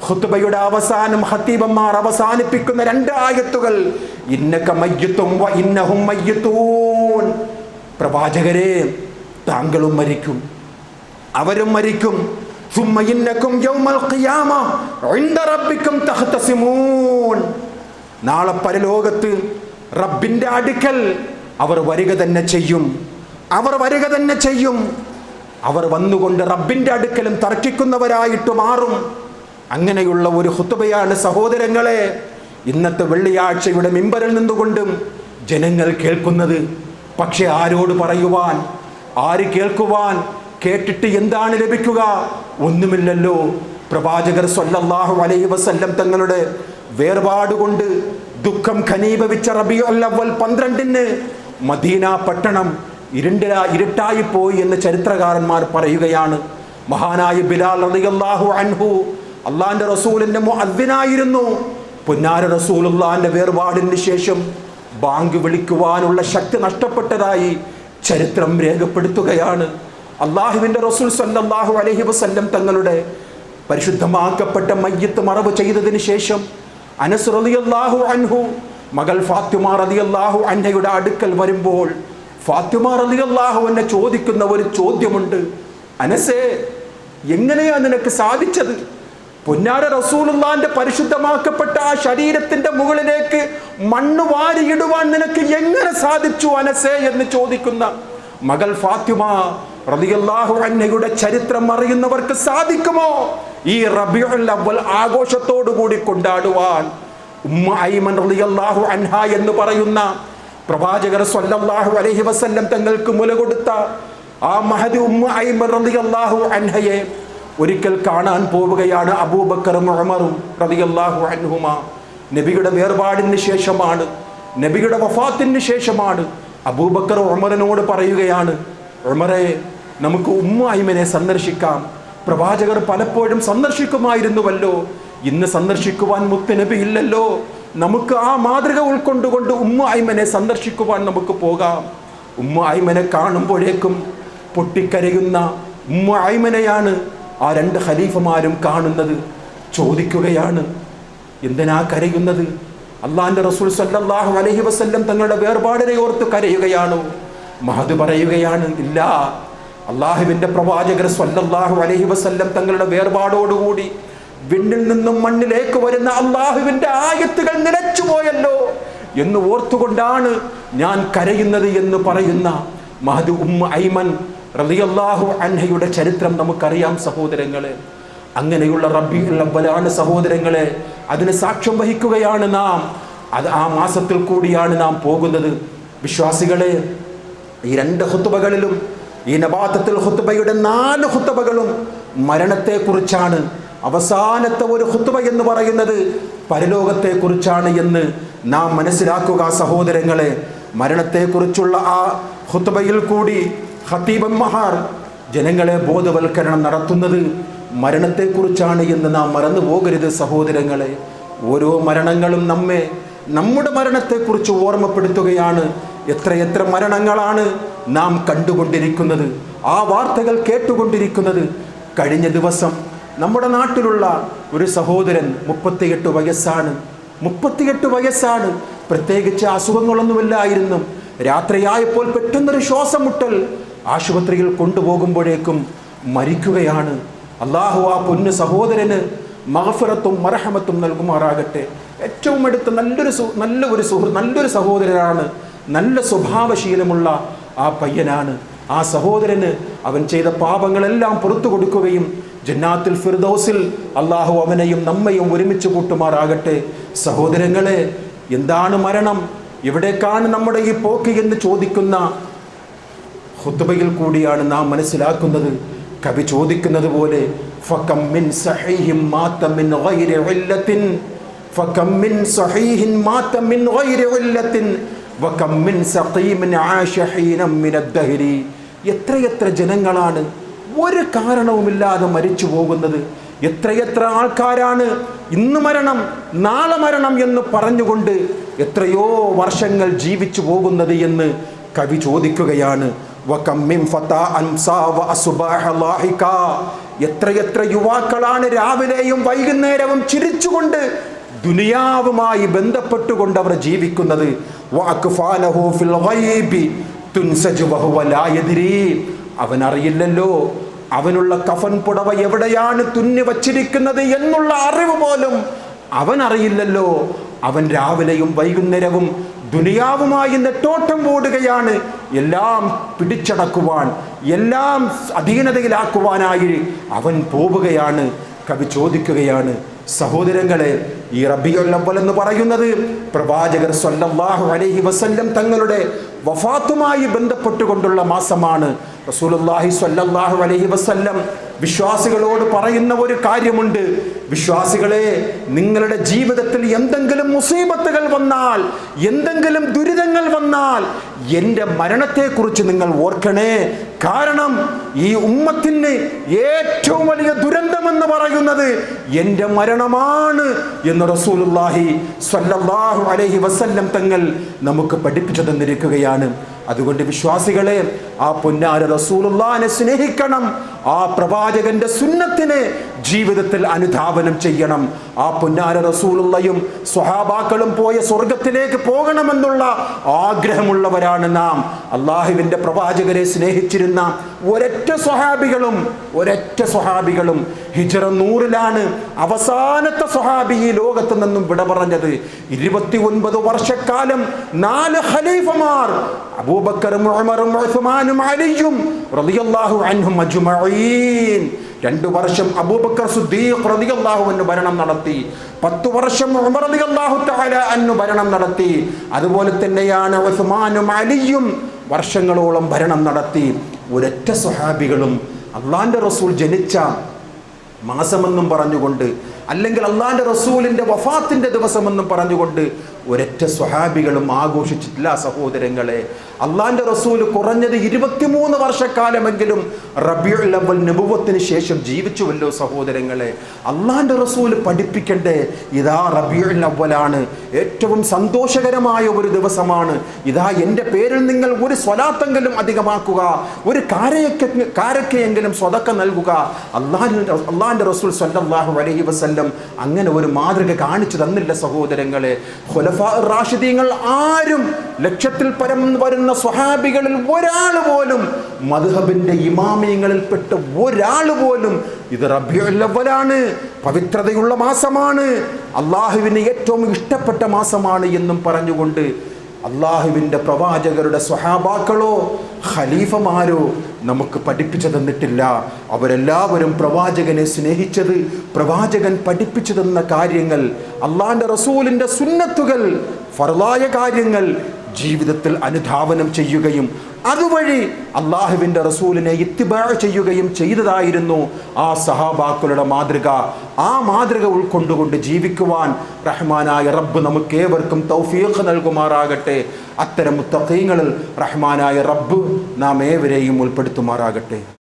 ഖുത്ബയുടെ അവസാനം ഖത്തീബന്മാർ അവസാനിപ്പിക്കുന്ന രണ്ട് ആയത്തുകൾ, ഇന്നക മയ്യിത്തും വ ഇന്നഹും മയ്യിത്തൂൻ, പ്രവാചകരെ താങ്കളും മരിക്കും, അവരും മരിക്കും. ثم إنكم يوم القيامة عند ربكم تختصمون, നാളെ പരലോകത്ത് റബ്ബിന്റെ അടുക്കൽ അവർ വരിക തന്നെ ചെയ്യും. അവർ വരിക തന്നെ ചെയ്യും. അവർ വന്നുകൊണ്ട് റബ്ബിൻ്റെ അടുക്കലും തർക്കിക്കുന്നവരായിട്ട് മാറും. അങ്ങനെയുള്ള ഒരു ഖുതുബയാണ് സഹോദരങ്ങളെ ഇന്നത്തെ വെള്ളിയാഴ്ചയുടെ മിമ്പറിൽ നിന്നുകൊണ്ടും ജനങ്ങൾ കേൾക്കുന്നത്. പക്ഷെ ആരോട് പറയുവാൻ, ആര് കേൾക്കുവാൻ? കേട്ടിട്ട് എന്താണ് ലഭിക്കുക? ഒന്നുമില്ലല്ലോ. പ്രവാചകർ സ്വല്ലല്ലാഹു അലൈഹി വസല്ലം തങ്ങളുടെ വേർപാട് കൊണ്ട് ദുഃഖം ഖനീഭവിച്ച റബീഉൽ അവ്വൽ 12-ന് മദീന പട്ടണം ഇരുട്ടായി പോയി എന്ന് ചരിത്രകാരന്മാർ പറയുകയാണ്. മഹാനായ ബിലാൽ റളിയല്ലാഹു അൻഹു അള്ളാന്റെ റസൂലിന്റെ മുഅദ്ദിനായിരുന്നു. പൊന്നാര റസൂലുള്ളാന്റെ വേർപാടിന് ശേഷം ബാങ്ക് വിളിക്കുവാനുള്ള ശക്തി നഷ്ടപ്പെട്ടതായി ചരിത്രം രേഖപ്പെടുത്തുകയാണ്. അള്ളാഹുവിന്റെ റസൂൽ സ്വല്ലല്ലാഹു അലൈഹി വസല്ലം തങ്ങളുടെ പരിശുദ്ധമാക്കപ്പെട്ട മയ്യിത്ത് മറവ് ചെയ്തതിന് ശേഷം അനസ് റളിയല്ലാഹു അൻഹു മകൾ ഫാത്തിമ റളിയല്ലാഹു അൻഹയുടെ അടുക്കൽ വരുമ്പോൾ ഫാത്തിമ റളിയല്ലാഹു അൻഹ ചോദിക്കുന്ന ഒരു ചോദ്യമുണ്ട്. അനസേ, എങ്ങനെയാ നിനക്ക് സാധിച്ചത്? പൊന്നാര റസൂലുള്ളാന്റെ പരിശുദ്ധമാക്കപ്പെട്ട ആ ശരീരത്തിന്റെ മുകളിലേക്ക് മണ്ണ് വാരിയിടുവാൻ നിനക്ക് എങ്ങനെ സാധിച്ചു അനസേ എന്ന് ചോദിക്കുന്ന മകൾ ഫാത്തിമ റളിയല്ലാഹു അൻഹയുടെ ചരിത്രം അറിയുന്നവർക്ക് സാധിക്കുമോ ഈ റബീഉൽ അവ്വൽ ആഘോഷത്തോടു കൂടി കൊണ്ടാടുവാൻ? ഉമ്മ ഐമൻ റളിയല്ലാഹു അൻഹ എന്ന് പറയുന്ന പ്രവാചകർ സ്വല്ലല്ലാഹു അലൈഹി വസല്ലം തങ്ങൾക്ക് മുല കൊടുത്ത ആ മഹദി ഉമ്മ ഐമൻ റളിയല്ലാഹു അൻഹയെ ഒരിക്കൽ കാണാൻ പോവുകയാണ് അബൂബക്കറും ഉമറും റളിയല്ലാഹു അൻഹുമാ. നബിയുടെ വേർപാടിന് ശേഷമാണ്, നബിയുടെ വഫാത്തിന് ശേഷമാണ് അബൂബക്കർ ഉമറിനോട് പറയുകയാണ്, ഉമറെ, നമുക്ക് ഉമ്മ ഐമനെ സന്ദർശിക്കാം. പ്രവാചകർ പലപ്പോഴും സന്ദർശിക്കുമായിരുന്നുവല്ലോ, ഇന്ന് സന്ദർശിക്കുവാൻ മുത്തുനബി ഇല്ലല്ലോ. നമുക്ക് ആ മാതൃക ഉൾക്കൊണ്ടുകൊണ്ട് ഉമ്മ ഐമനെ സന്ദർശിക്കുവാൻ നമുക്ക് പോകാം. ഉമ്മ ഐമനെ കാണുമ്പോഴേക്കും പൊട്ടിക്കരയുന്ന ഉമ്മ ഐമനെയാണ് ആ രണ്ട് ഖലീഫമാരും കാണുന്നത്. ചോദിക്കുകയാണ്, എന്തിനാ കരയുന്നത്? അള്ളാന്റെ റസൂൽ സ്വല്ലല്ലാഹു അലൈഹി വസല്ലം തങ്ങളുടെ വേർപാടിനെ ഓർത്ത് കരയുകയാണോ? മഹദ് പറയുകയാണ്, ഇല്ല, അള്ളാഹുവിന്റെ പ്രവാചകർ സ്വല്ലല്ലാഹു അലൈഹി വസല്ലം തങ്ങളുടെ വേർപാടോടുകൂടി വിണ്ണിൽ നിന്നും മണ്ണിലേക്ക് വരുന്ന അള്ളാഹുവിന്റെ ആയത്തുകൾ നിലച്ചുപോയല്ലോ എന്ന് ഓർത്തുകൊണ്ടാണ് ഞാൻ കരയുന്നത് എന്ന് പറയുന്ന മഹദ് ഉമ്മ ഐമൻ റളിയല്ലാഹു അൻഹയുടെ ചരിത്രം നമുക്കറിയാം സഹോദരങ്ങളെ. അങ്ങനെയുള്ള റബീഉൽ അവ്വലാണ് സഹോദരങ്ങളെ, അതിന് സാക്ഷ്യം വഹിക്കുകയാണ് നാം. ആ മാസത്തിൽ കൂടിയാണ് നാം പോകുന്നത്. വിശ്വാസികളെ, ഈ രണ്ട് ഖുതുബകളിലും, ഈ നബാത്തത്തുൽ ഖുതുബയുടെ 4 ഖുതുബകളും മരണത്തെക്കുറിച്ചാണ്. അവസാനത്തെ ഒരു ഖുതുബ എന്ന് പറയുന്നത് പരലോകത്തെക്കുറിച്ചാണ് എന്ന് നാം മനസ്സിലാക്കുക സഹോദരങ്ങളെ. മരണത്തെക്കുറിച്ചുള്ള ആ ഖുതുബയിൽ കൂടി ഖതീബ് മഹാർ ജനങ്ങളെ ബോധവൽക്കരണം നടത്തുന്നത് മരണത്തെക്കുറിച്ചാണ് എന്ന് നാം മറന്നു പോകരുത് സഹോദരങ്ങളെ. ഓരോ മരണങ്ങളും നമ്മുടെ മരണത്തെക്കുറിച്ച് ഓർമ്മപ്പെടുത്തുകയാണ്. എത്രയെത്ര മരണങ്ങളാണ് നാം കണ്ടുകൊണ്ടിരിക്കുന്നത്, ആ വാർത്തകൾ കേട്ടുകൊണ്ടിരിക്കുന്നത്. കഴിഞ്ഞ ദിവസം നമ്മുടെ നാട്ടിലുള്ള ഒരു സഹോദരൻ 38 വയസ്സാണ്. 38 വയസ്സാണ്. പ്രത്യേകിച്ച് അസുഖങ്ങളൊന്നുമില്ലായിരുന്നു. രാത്രിയായപ്പോൾ പെട്ടെന്നൊരു ശ്വാസം മുട്ടൽ, ആശുപത്രിയിൽ കൊണ്ടുപോകുമ്പോഴേക്കും മരിക്കുകയാണ്. അള്ളാഹു ആ പൊന്നു സഹോദരന് മഗ്ഫിറത്തും മർഹമത്തും നൽകുമാറാകട്ടെ. ഏറ്റവും അടുത്ത നല്ലൊരു സഹോദരനാണ്, നല്ല സ്വഭാവശീലമുള്ള ആ പയ്യനാണ്. ആ സഹോദരന് അവൻ ചെയ്ത പാപങ്ങളെല്ലാം പുറത്തു കൊടുക്കുകയും ജന്നാത്തുൽ ഫിർദൗസിൽ അള്ളാഹു അവനെയും നമ്മയും ഒരുമിച്ച് കൂട്ടുമാറാകട്ടെ. സഹോദരങ്ങളെ, എന്താണ് മരണം, എവിടേക്കാണ് നമ്മുടെ ഈ പോക്ക് എന്ന് ചോദിക്കുന്ന ഖുതുബയിൽ കൂടിയാണ് നാം മനസ്സിലാക്കുന്നത്. കവി ചോദിക്കുന്നത് പോലെ, ഫകം മിൻ സഹീഹിൻ മാത മിൻ ഗൈരി ഇല്ലത്തിൻ, ഫകം മിൻ സഹീഹിൻ മാത മിൻ ഗൈരി ഇല്ലത്തിൻ, വകം മിൻ സഖീമിൻ ആശ ഹീനം മിൻ അദ്ദഹരി. എത്രയെത്ര ജനങ്ങളാണ് ഒരു കാരണവുമില്ലാതെ മരിച്ചു പോകുന്നത്. എത്രയെത്ര ആൾക്കാരാണ് ഇന്ന് മരണം നാളെ മരണം എന്ന് പറഞ്ഞുകൊണ്ട് എത്രയോ വർഷങ്ങൾ ജീവിച്ചു പോകുന്നത് എന്ന് കവി ചോദിക്കുകയാണ്. എത്രയെത്ര യുവാക്കളാണ് രാവിലെയും വൈകുന്നേരവും ചിരിച്ചുകൊണ്ട് ദുനിയാവുമായി ബന്ധപ്പെട്ടുകൊണ്ട് അവർ ജീവിക്കുന്നത്. അവൻ അറിയില്ലല്ലോ അവനുള്ള കഫൻ പുടവ എവിടെയാണ് തുന്നി വച്ചിരിക്കുന്നത് എന്നുള്ള അറിവ് പോലും അവൻ അറിയില്ലല്ലോ. അവൻ രാവിലെയും വൈകുന്നേരവും ദുനിയാവുമായി നെട്ടോട്ടം ഓടുകയാണ്. എല്ലാം പിടിച്ചടക്കുവാൻ, എല്ലാം അധീനതയിലാക്കുവാനായി അവൻ പോവുകയാണ്. കവി ചോദിക്കുകയാണ്, സഹോദരങ്ങളെ, ഈ റബീഉൽ അവ്വൽ എന്ന് പറയുന്നത് പ്രവാചകർ സ്വല്ലല്ലാഹു അലൈഹി വസല്ലം തങ്ങളുടെ വഫാത്തുമായി ബന്ധപ്പെട്ടുകൊണ്ടുള്ള മാസമാണ്. റസൂലുള്ളാഹി സ്വല്ലല്ലാഹു അലൈഹി വസല്ലം വിശ്വാസികളോട് പറയുന്ന ഒരു കാര്യമുണ്ട്. വിശ്വാസികളെ, നിങ്ങളുടെ ജീവിതത്തിൽ എന്തെങ്കിലും മുസീബത്തുകൾ വന്നാൽ, എന്തെങ്കിലും ദുരിതങ്ങൾ വന്നാൽ എൻ്റെ മരണത്തെക്കുറിച്ച് നിങ്ങൾ ഓർക്കണേ. കാരണം ഈ ഉമ്മത്തിന് ഏറ്റവും വലിയ ദുരന്തമെന്ന് പറയുന്നത് എൻ്റെ മരണമാണ് എന്ന് റസൂലുള്ളാഹി സ്വല്ലല്ലാഹു അലൈഹി വസല്ലം തങ്ങൾ നമുക്ക് പഠിപ്പിച്ചു തന്നിരിക്കുകയാണ്. അതുകൊണ്ട് വിശ്വാസികളെ, ആ പൊന്നാര റസൂലുള്ളാഹിനെ സ്നേഹിക്കണം. ആ പ്രവാചകന്റെ സുന്നത്തിനെ ജീവിതത്തിൽ അനുധാവനം ചെയ്യണം. ആ പൊന്നാര റസൂലുള്ളയും സ്വഹാബാക്കളും പോയ സ്വർഗത്തിലേക്ക് പോകണമെന്നുള്ള ആഗ്രഹമുള്ളവരാണ് നാം. അള്ളാഹുവിൻ്റെ പ്രവാചകരെ സ്നേഹിച്ചിരുന്ന ഒരൊറ്റ സ്വഹാബികളും ഹിജ്റ 100-ലാണ് അവസാനത്തെ സ്വഹാബി ഈ ലോകത്ത് നിന്നും വിട പറഞ്ഞത്. 29 വർഷക്കാലം 4 ഖലീഫമാർ അബൂബക്കറും ഉമറും ഉസ്മാനും അലിയും റളിയല്ലാഹു അൻഹും അജ്മഈൻ. 2 വർഷം അബൂബക്കർ സിദ്ദീഖ് റളിയല്ലാഹു അൻഹു ഭരണം നടത്തി. 10 വർഷം ഉമർ റളിയല്ലാഹു തആല അൻഹു ഭരണം നടത്തി. അതുപോലെ തന്നെയാണ് ഉസ്മാനും അലിയും വർഷങ്ങളോളം ഭരണം നടത്തി. ഒരൊറ്റ സ്വഹാബികളും അള്ളാന്റെ റസൂൽ ജനിച്ച മാസമെന്നും പറഞ്ഞുകൊണ്ട്, അല്ലെങ്കിൽ അള്ളാന്റെ റസൂലിന്റെ വഫാത്തിന്റെ ദിവസമെന്നും പറഞ്ഞുകൊണ്ട് ഒരൊറ്റ സ്വഹാബികളും ആഘോഷിച്ചിട്ടില്ല. സഹോദരങ്ങളെ, അള്ളാന്റെ റസൂൽ കുറഞ്ഞത് 23 വർഷക്കാലമെങ്കിലും റബീഉൽ അവ്വൽ നബുവത്തിന് ശേഷം ജീവിച്ചുവല്ലോ. സഹോദരങ്ങളെ, അള്ളാന്റെ റസൂൽ പഠിപ്പിക്കണ്ടേ, ഇതാ റബീഉൽ അവ്വലാണ്, ഏറ്റവും സന്തോഷകരമായ ഒരു ദിവസമാണ്. ഇതാ എൻ്റെ പേരിൽ നിങ്ങൾ ഒരു സ്വലാത്തെങ്കിലും അധികമാക്കുക, ഒരു കാരക്കയെങ്കിലും സ്വതക്ക നൽകുക. അള്ളാന്റെ റസൂൽ സ്വല്ലല്ലാഹു അലൈഹി വസല്ലം അങ്ങനെ ഒരു മാതൃക കാണിച്ചു തന്നില്ല. സഹോദരങ്ങളെ, ഖുലഫാ റാഷിദീങ്ങൾ ആരും, ലക്ഷത്തിൽ പരം വരുന്ന സ്വഹാബികളിൽ ഒരാൾ പോലും, മദ്ഹബിന്റെ ഇമാമിയങ്ങളിൽപ്പെട്ട ഒരാൾ പോലും ഇത് റബീഉൽ അവ്വലാണ്, പവിത്രതയുള്ള മാസമാണ്, അള്ളാഹുവിന് ഏറ്റവും ഇഷ്ടപ്പെട്ട മാസമാണ് എന്നും പറഞ്ഞുകൊണ്ട് അള്ളാഹുവിൻ്റെ പ്രവാചകരുടെ സ്വഹാബാക്കളോ ഖലീഫമാരോ നമുക്ക് പഠിപ്പിച്ചു തന്നിട്ടില്ല. അവരെല്ലാവരും പ്രവാചകനെ സ്നേഹിച്ചത്, പ്രവാചകൻ പഠിപ്പിച്ചു തന്ന കാര്യങ്ങൾ, അള്ളാന്റെ റസൂലിൻ്റെ സുന്നത്തുകൾ, ഫർളായ കാര്യങ്ങൾ ജീവിതത്തിൽ അനുധാവനം ചെയ്യുകയും അതുവഴി അള്ളാഹുവിൻ്റെ റസൂലിനെ ഇത്തിബാ ചെയ്യുകയും ചെയ്തതായിരുന്നു ആ സഹാബാക്കളുടെ മാതൃക. ആ മാതൃക ഉൾക്കൊണ്ടുകൊണ്ട് ജീവിക്കുവാൻ റഹ്മാനായ റബ്ബ് നമുക്കേവർക്കും തൗഫീഖ് നൽകുമാറാകട്ടെ. അത്തരം മുത്തഖീങ്ങളിൽ റഹ്മാനായ റബ്ബ് നാം ഏവരെയും ഉൾപ്പെടുത്തുമാറാകട്ടെ.